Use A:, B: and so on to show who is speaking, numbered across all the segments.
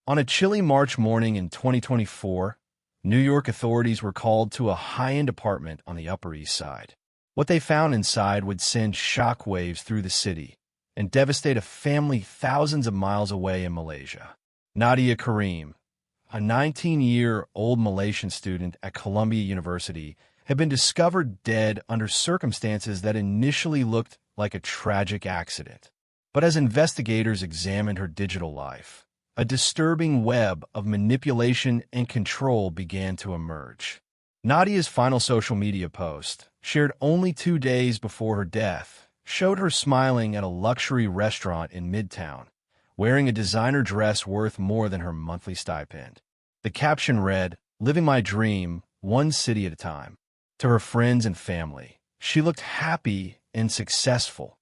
A: On a chilly March morning in 2024, New York authorities were called to a high-end apartment on the Upper East Side. What they found inside would send shockwaves through the city and devastate a family thousands of miles away in Malaysia. Nadia Karim, a 19-year-old Malaysian student at Columbia University, had been discovered dead under circumstances that initially looked like a tragic accident. But as investigators examined her digital life, a disturbing web of manipulation and control began to emerge. Nadia's final social media post, shared only 2 days before her death, showed her smiling at a luxury restaurant in Midtown, wearing a designer dress worth more than her monthly stipend. The caption read, "Living my dream, one city at a time." To her friends and family, she looked happy and successful,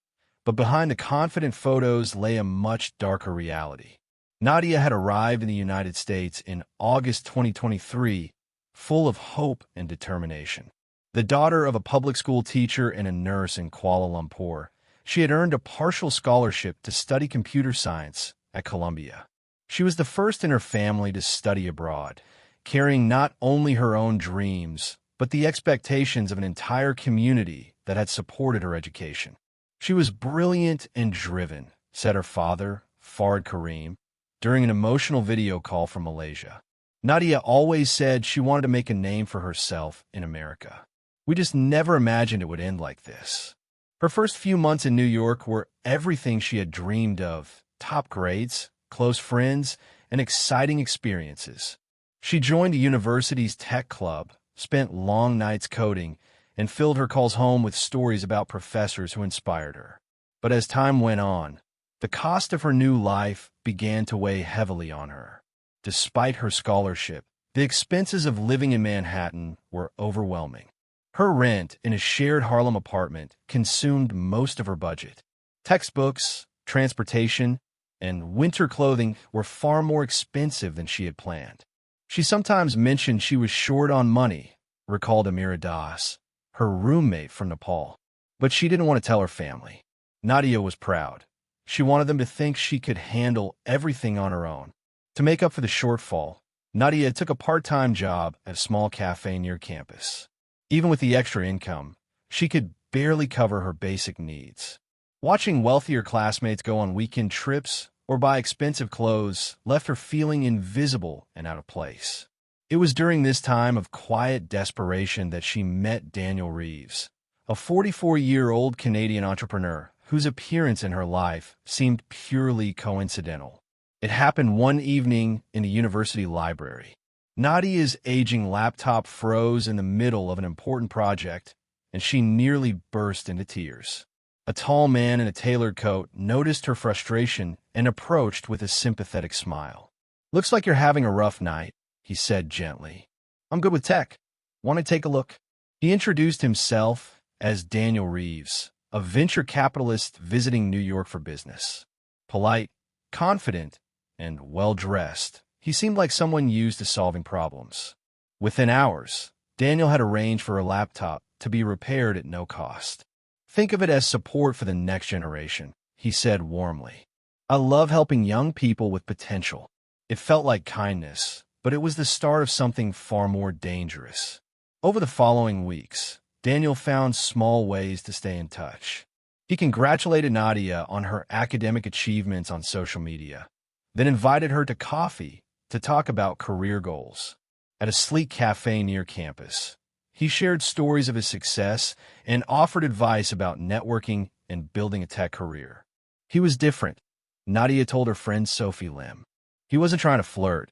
A: but behind the confident photos lay a much darker reality. Nadia had arrived in the United States in August 2023, full of hope and determination. The daughter of a public school teacher and a nurse in Kuala Lumpur, she had earned a partial scholarship to study computer science at Columbia. She was the first in her family to study abroad, carrying not only her own dreams, but the expectations of an entire community that had supported her education. She was brilliant and driven, said her father, Fard Karim, during an emotional video call from Malaysia. Nadia always said she wanted to make a name for herself in America. We just never imagined it would end like this. Her first few months in New York were everything she had dreamed of: top grades, close friends, and exciting experiences. She joined the university's tech club, spent long nights coding, and filled her calls home with stories about professors who inspired her. But as time went on, the cost of her new life began to weigh heavily on her. Despite her scholarship, the expenses of living in Manhattan were overwhelming. Her rent in a shared Harlem apartment consumed most of her budget. Textbooks, transportation, and winter clothing were far more expensive than she had planned. She sometimes mentioned she was short on money, recalled Amira Das, her roommate from Nepal. But she didn't want to tell her family. Nadia was proud. She wanted them to think she could handle everything on her own. To make up for the shortfall, Nadia took a part-time job at a small cafe near campus. Even with the extra income, she could barely cover her basic needs. Watching wealthier classmates go on weekend trips or buy expensive clothes left her feeling invisible and out of place. It was during this time of quiet desperation that she met Daniel Reeves, a 44-year-old Canadian entrepreneur whose appearance in her life seemed purely coincidental. It happened one evening in a university library. Nadia's aging laptop froze in the middle of an important project, and she nearly burst into tears. A tall man in a tailored coat noticed her frustration and approached with a sympathetic smile. "Looks like you're having a rough night," he said gently. "I'm good with tech. Want to take a look?" He introduced himself as Daniel Reeves, a venture capitalist visiting New York for business. Polite, confident, and well-dressed, he seemed like someone used to solving problems. Within hours, Daniel had arranged for her laptop to be repaired at no cost. "Think of it as support for the next generation," he said warmly. "I love helping young people with potential." It felt like kindness, but it was the start of something far more dangerous. Over the following weeks, Daniel found small ways to stay in touch. He congratulated Nadia on her academic achievements on social media, then invited her to coffee to talk about career goals. At a sleek cafe near campus, he shared stories of his success and offered advice about networking and building a tech career. He was different, Nadia told her friend Sophie Lim. "He wasn't trying to flirt.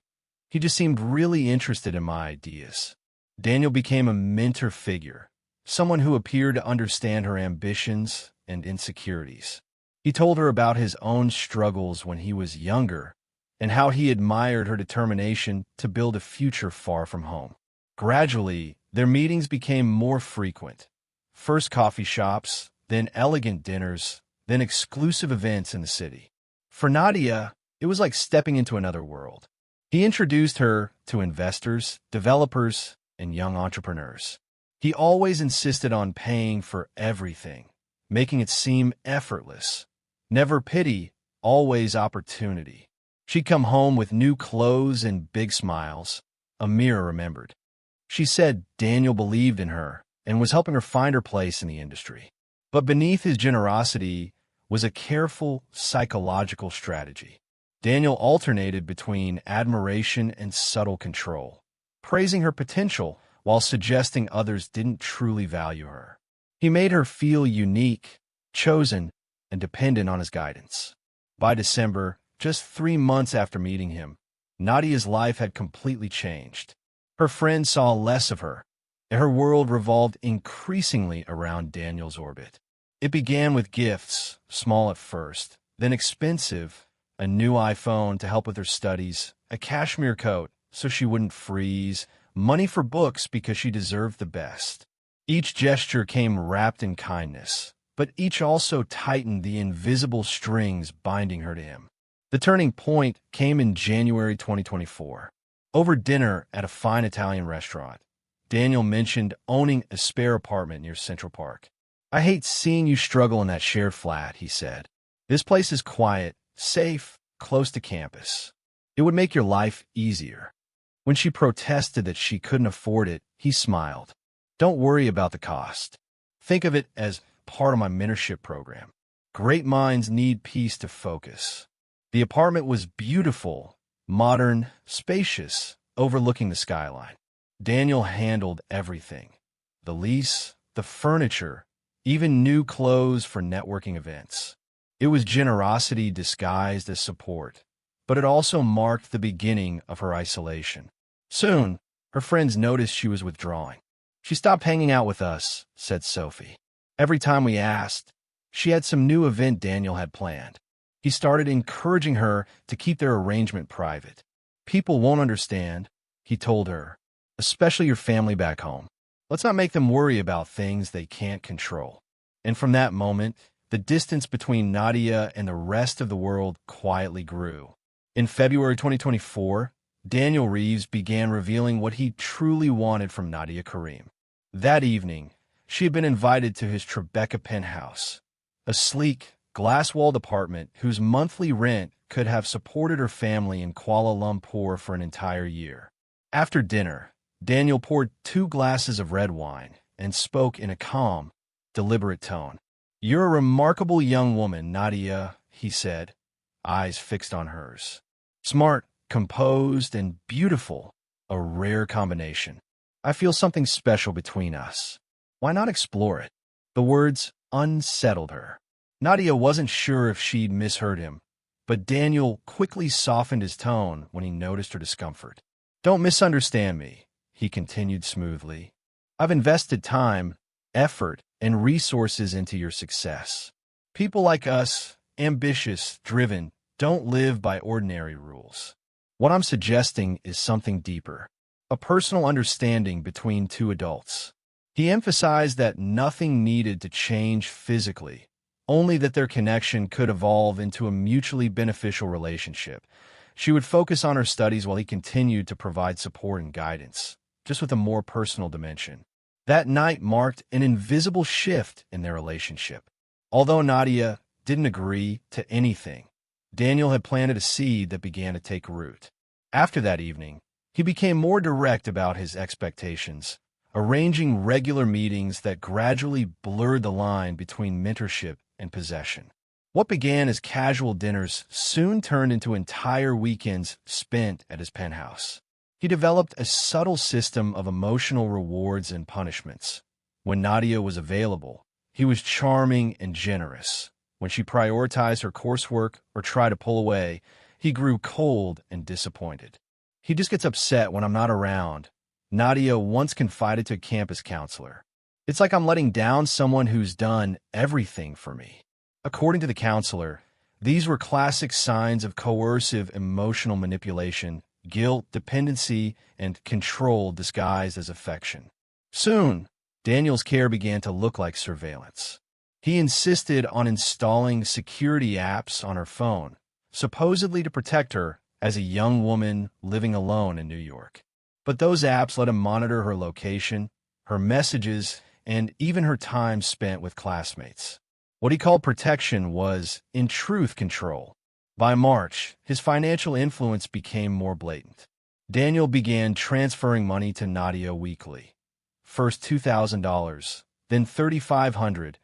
A: He just seemed really interested in my ideas." Daniel became a mentor figure, someone who appeared to understand her ambitions and insecurities. He told her about his own struggles when he was younger and how he admired her determination to build a future far from home. Gradually, their meetings became more frequent. First coffee shops, then elegant dinners, then exclusive events in the city. For Nadia, it was like stepping into another world. He introduced her to investors, developers, and young entrepreneurs. He always insisted on paying for everything, making it seem effortless. Never pity, always opportunity. She'd come home with new clothes and big smiles, Amira remembered. She said Daniel believed in her and was helping her find her place in the industry. But beneath his generosity was a careful psychological strategy. Daniel alternated between admiration and subtle control, praising her potential while suggesting others didn't truly value her. He made her feel unique, chosen, and dependent on his guidance. By December, just 3 months after meeting him, Nadia's life had completely changed. Her friends saw less of her, and her world revolved increasingly around Daniel's orbit. It began with gifts, small at first, then expensive, a new iPhone to help with her studies, a cashmere coat so she wouldn't freeze, money for books because she deserved the best. Each gesture came wrapped in kindness, but each also tightened the invisible strings binding her to him. The turning point came in January 2024. Over dinner at a fine Italian restaurant, Daniel mentioned owning a spare apartment near Central Park. "I hate seeing you struggle in that shared flat," he said. "This place is quiet, safe, close to campus. It would make your life easier." When she protested that she couldn't afford it, he smiled. "Don't worry about the cost. Think of it as part of my mentorship program. Great minds need peace to focus." The apartment was beautiful, modern, spacious, overlooking the skyline. Daniel handled everything: the lease, the furniture, even new clothes for networking events. It was generosity disguised as support, but it also marked the beginning of her isolation. Soon, her friends noticed she was withdrawing. "She stopped hanging out with us," said Sophie. "Every time we asked, she had some new event Daniel had planned." He started encouraging her to keep their arrangement private. "People won't understand," he told her, "especially your family back home. Let's not make them worry about things they can't control." And from that moment, the distance between Nadia and the rest of the world quietly grew. In February 2024, Daniel Reeves began revealing what he truly wanted from Nadia Karim. That evening, she had been invited to his Tribeca penthouse, a sleek, glass-walled apartment whose monthly rent could have supported her family in Kuala Lumpur for an entire year. After dinner, Daniel poured 2 glasses of red wine and spoke in a calm, deliberate tone. "You're a remarkable young woman, Nadia," he said, eyes fixed on hers. "Smart, composed, and beautiful, a rare combination. I feel something special between us. Why not explore it?" The words unsettled her. Nadia wasn't sure if she'd misheard him, but Daniel quickly softened his tone when he noticed her discomfort. "Don't misunderstand me," he continued smoothly. "I've invested time, effort, and resources into your success. People like us, ambitious, driven, don't live by ordinary rules. What I'm suggesting is something deeper, a personal understanding between 2 adults." He emphasized that nothing needed to change physically, only that their connection could evolve into a mutually beneficial relationship. She would focus on her studies while he continued to provide support and guidance, just with a more personal dimension. That night marked an invisible shift in their relationship. Although Nadia didn't agree to anything, Daniel had planted a seed that began to take root. After that evening, he became more direct about his expectations, arranging regular meetings that gradually blurred the line between mentorship and possession. What began as casual dinners soon turned into entire weekends spent at his penthouse. He developed a subtle system of emotional rewards and punishments. When Nadia was available, he was charming and generous. When she prioritized her coursework or tried to pull away, he grew cold and disappointed. "He just gets upset when I'm not around," Nadia once confided to a campus counselor. "It's like I'm letting down someone who's done everything for me." According to the counselor, these were classic signs of coercive emotional manipulation, guilt, dependency, and control disguised as affection. Soon, Daniel's care began to look like surveillance. He insisted on installing security apps on her phone, supposedly to protect her as a young woman living alone in New York. But those apps let him monitor her location, her messages, and even her time spent with classmates. What he called protection was, in truth, control. By March, his financial influence became more blatant. Daniel began transferring money to Nadia weekly. First $2,000, then $3,500,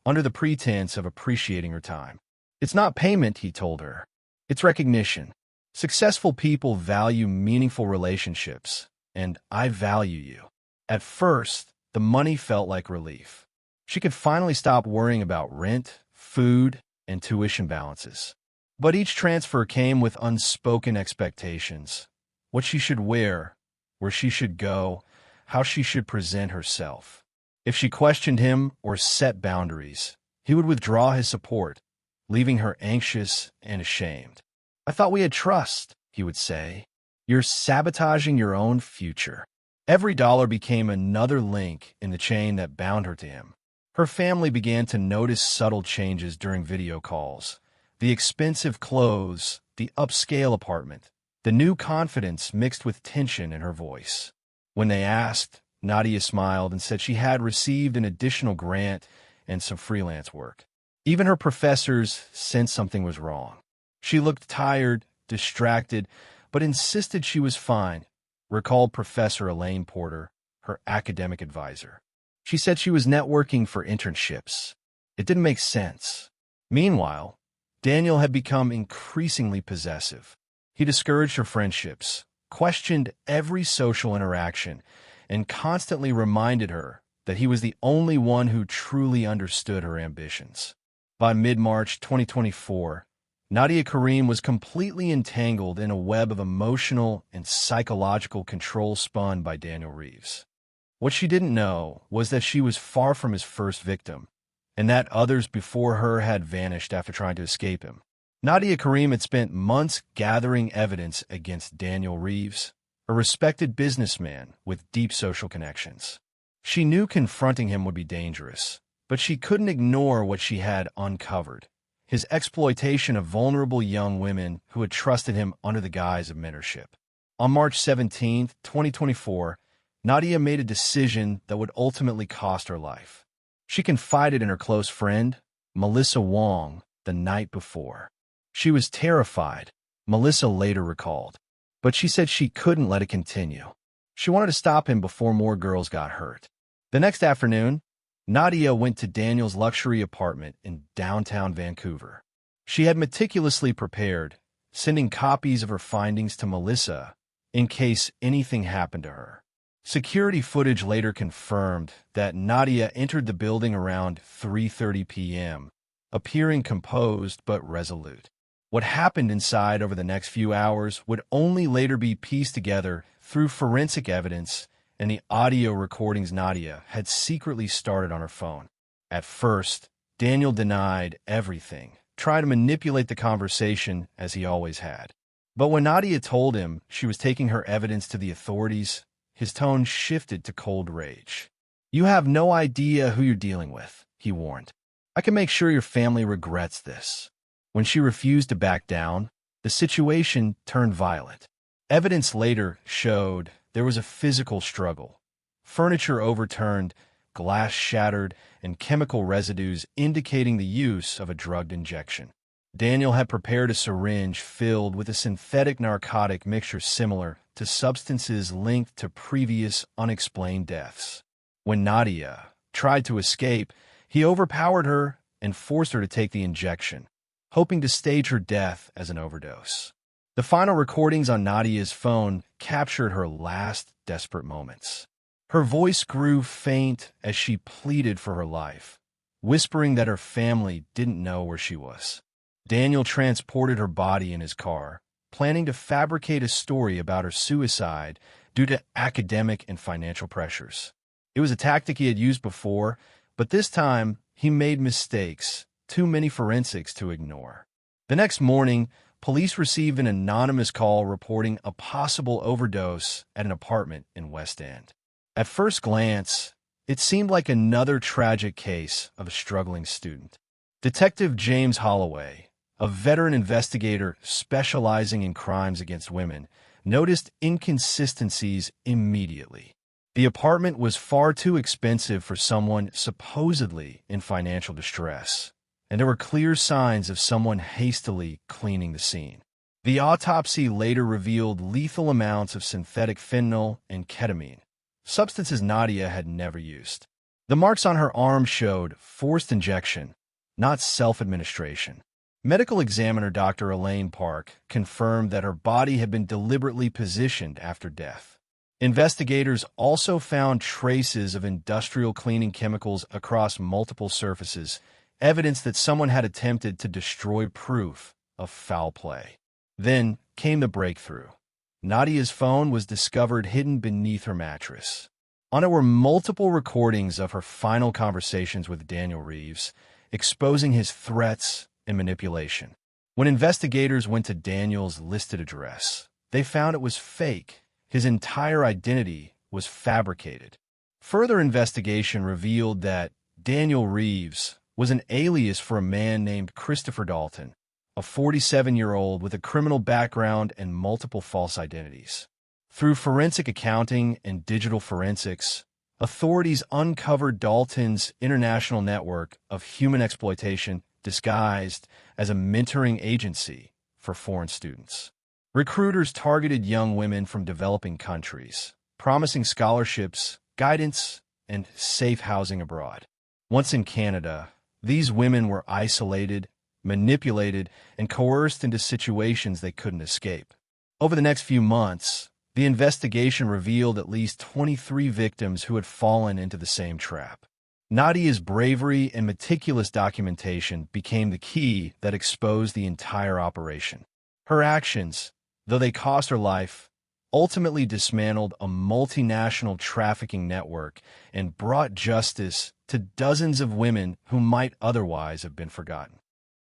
A: under the pretense of appreciating her time. It's not payment, he told her. It's recognition. Successful people value meaningful relationships, and I value you. At first, the money felt like relief. She could finally stop worrying about rent, food, and tuition balances. But each transfer came with unspoken expectations. What she should wear, where she should go, how she should present herself. If she questioned him or set boundaries, he would withdraw his support, leaving her anxious and ashamed. I thought we had trust, he would say. You're sabotaging your own future. Every dollar became another link in the chain that bound her to him. Her family began to notice subtle changes during video calls. The expensive clothes, the upscale apartment, the new confidence mixed with tension in her voice. When they asked, Nadia smiled and said she had received an additional grant and some freelance work. Even her professors sensed something was wrong. She looked tired, distracted, but insisted she was fine, recalled Professor Elaine Porter, her academic advisor. She said she was networking for internships. It didn't make sense. Meanwhile, Daniel had become increasingly possessive. He discouraged her friendships, questioned every social interaction, and constantly reminded her that he was the only one who truly understood her ambitions. By mid-March 2024, Nadia Karim was completely entangled in a web of emotional and psychological control spun by Daniel Reeves. What she didn't know was that she was far from his first victim, and that others before her had vanished after trying to escape him. Nadia Karim had spent months gathering evidence against Daniel Reeves, a respected businessman with deep social connections. She knew confronting him would be dangerous, but she couldn't ignore what she had uncovered: his exploitation of vulnerable young women who had trusted him under the guise of mentorship. On March 17, 2024, Nadia made a decision that would ultimately cost her life. She confided in her close friend, Melissa Wong, the night before. She was terrified, Melissa later recalled, but she said she couldn't let it continue. She wanted to stop him before more girls got hurt. The next afternoon, Nadia went to Daniel's luxury apartment in downtown Vancouver. She had meticulously prepared, sending copies of her findings to Melissa in case anything happened to her. Security footage later confirmed that Nadia entered the building around 3:30 p.m., appearing composed but resolute. What happened inside over the next few hours would only later be pieced together through forensic evidence and the audio recordings Nadia had secretly started on her phone. At first, Daniel denied everything, trying to manipulate the conversation as he always had. But when Nadia told him she was taking her evidence to the authorities, his tone shifted to cold rage. "You have no idea who you're dealing with," he warned. "I can make sure your family regrets this." When she refused to back down, the situation turned violent. Evidence later showed there was a physical struggle. Furniture overturned, glass shattered, and chemical residues indicating the use of a drugged injection. Daniel had prepared a syringe filled with a synthetic narcotic mixture similar to substances linked to previous unexplained deaths. When Nadia tried to escape, he overpowered her and forced her to take the injection, hoping to stage her death as an overdose. The final recordings on Nadia's phone captured her last desperate moments. Her voice grew faint as she pleaded for her life, whispering that her family didn't know where she was. Daniel transported her body in his car, planning to fabricate a story about her suicide due to academic and financial pressures. It was a tactic he had used before, but this time he made mistakes, too many forensics to ignore. The next morning, police received an anonymous call reporting a possible overdose at an apartment in West End. At first glance, it seemed like another tragic case of a struggling student. Detective James Holloway, a veteran investigator specializing in crimes against women, noticed inconsistencies immediately. The apartment was far too expensive for someone supposedly in financial distress. and there were clear signs of someone hastily cleaning the scene. The autopsy later revealed lethal amounts of synthetic fentanyl and ketamine, substances Nadia had never used. The marks on her arm showed forced injection, not self-administration. Medical examiner Dr. Elaine Park confirmed that her body had been deliberately positioned after death. Investigators also found traces of industrial cleaning chemicals across multiple surfaces, evidence that someone had attempted to destroy proof of foul play. Then came the breakthrough. Nadia's phone was discovered hidden beneath her mattress. On it were multiple recordings of her final conversations with Daniel Reeves, exposing his threats and manipulation. When investigators went to Daniel's listed address, they found it was fake. His entire identity was fabricated. Further investigation revealed that Daniel Reeves was an alias for a man named Christopher Dalton, a 47-year-old with a criminal background and multiple false identities. Through forensic accounting and digital forensics, authorities uncovered Dalton's international network of human exploitation disguised as a mentoring agency for foreign students. Recruiters targeted young women from developing countries, promising scholarships, guidance, and safe housing abroad. Once in Canada, these women were isolated, manipulated, and coerced into situations they couldn't escape. Over the next few months, the investigation revealed at least 23 victims who had fallen into the same trap. Nadia's bravery and meticulous documentation became the key that exposed the entire operation. Her actions, though they cost her life, ultimately dismantled a multinational trafficking network and brought justice to dozens of women who might otherwise have been forgotten.